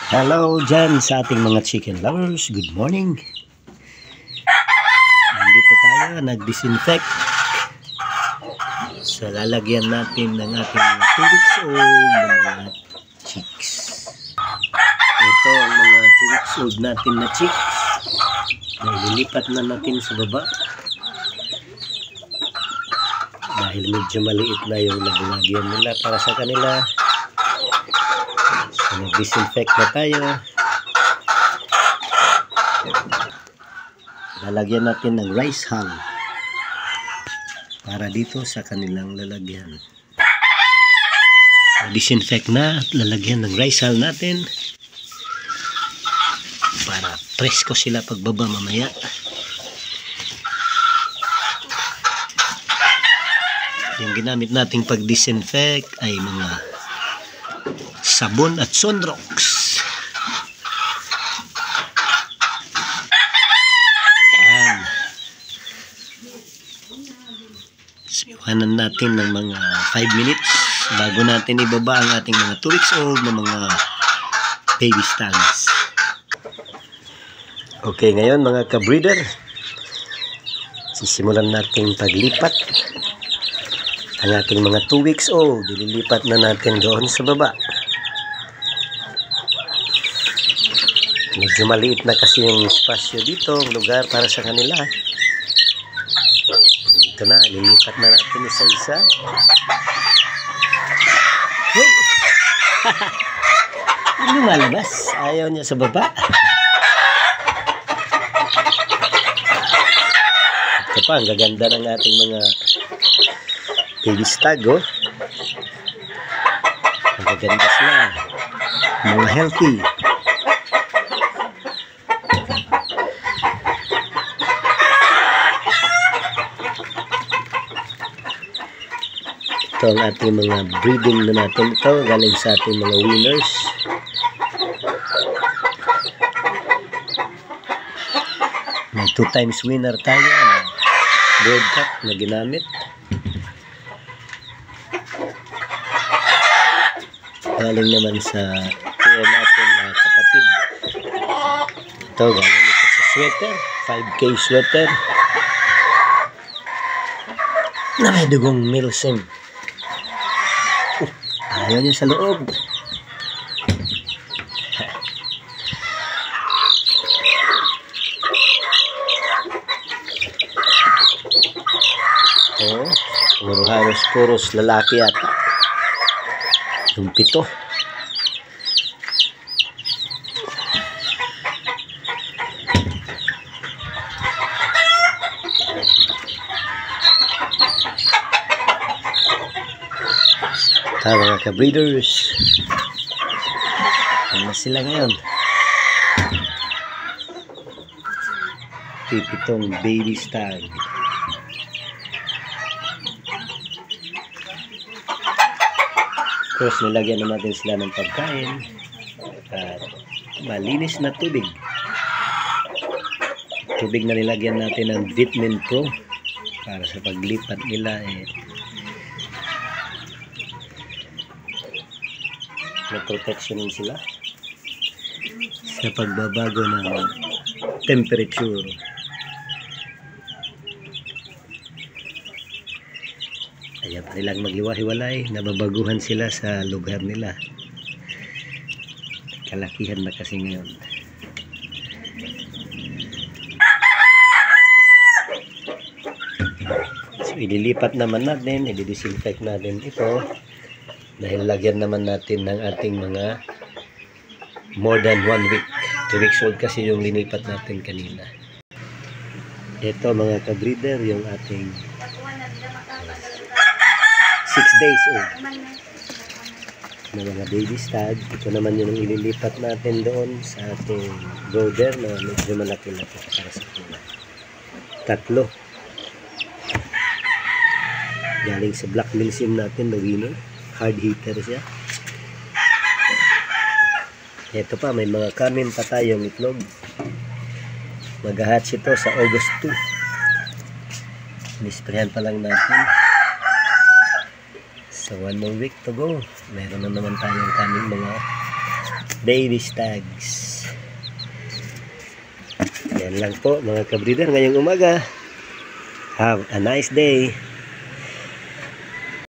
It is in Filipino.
Hello dyan sa ating mga chicken lovers. Good morning. Nandito tayo, nag-disinfect. So lalagyan natin ng ating 2 weeks old na mga chicks. Ito ang mga 2 weeks old natin na chicks. Nililipat na natin sa baba. Dahil medyo maliit na yung naglagyan nila para sa kanila. So nag-disinfect na tayo. Lalagyan natin ng rice hull para dito sa kanilang lalagyan. Disinfect na, lalagyan ng rice hull natin para presko sila pagbaba mamaya. Yung ginamit nating pag-disinfect ay mga sabon at Sunrox. Iwanan natin ng mga 5 minutes bago natin ibaba ang ating mga 2 weeks old na mga baby stags. Okay, ngayon mga ka-breeder, sisimulan natin paglipat. Ang ating mga 2 weeks old, dililipat na natin doon sa baba. Medyo maliit na kasi yung espasyo dito, lugar para sa kanila. Ito na, lilipat na natin isa-isa. Hey! Lumalabas. Ayaw niya sa baba. Ito pa, ang gaganda ng ating mga baby stag, oh. Ang gaganda sila. Mga healthy. Ito ang ating mga breeding na natin. Ito galing sa ating mga winners. May 2 times winner tayo na bird cup na ginamit. Galing naman sa tiyo natin na kapatid. Ito galing ito sa sweater, 5K sweater na may dugong milsim. Ayaw niya sa loob. Oh, puros lalaki ata. Yung 7. Mga ka-breeders, ano sila ngayon? 7 baby stag. Of course, nilagyan na natin sila ng pagkain at malinis na tubig. Tubig na nilagyan natin ng Vitamin Pro para sa paglipat nila may protection sila sa pagbabago ng temperature. Ayaw pa nilang maghiwa-hiwalay, nababaguhan sila sa lugar nila. Kalakihan na kasi ngayon. So ililipat naman natin, i-disinfect natin ito. Dahil lagyan naman natin ng ating mga more than 1 week. 2 weeks old kasi yung linipat natin kanina. Ito mga ka-breeder, yung ating 6 days old na mga baby stag. Ito naman yung ililipat natin doon sa ating brooder na medyo malaki-laki para sa kanila. 3. Galing sa black milsim natin na winner. Hard hitter siya. Ito pa, may mga kamin pa tayong itlog. Mag-hatch ito sa August 2. Nisprehan pa lang natin. So 1 more week to go. Meron na naman tayong kaming mga baby stags. Yan lang po mga kabreeder ngayong umaga. Have a nice day.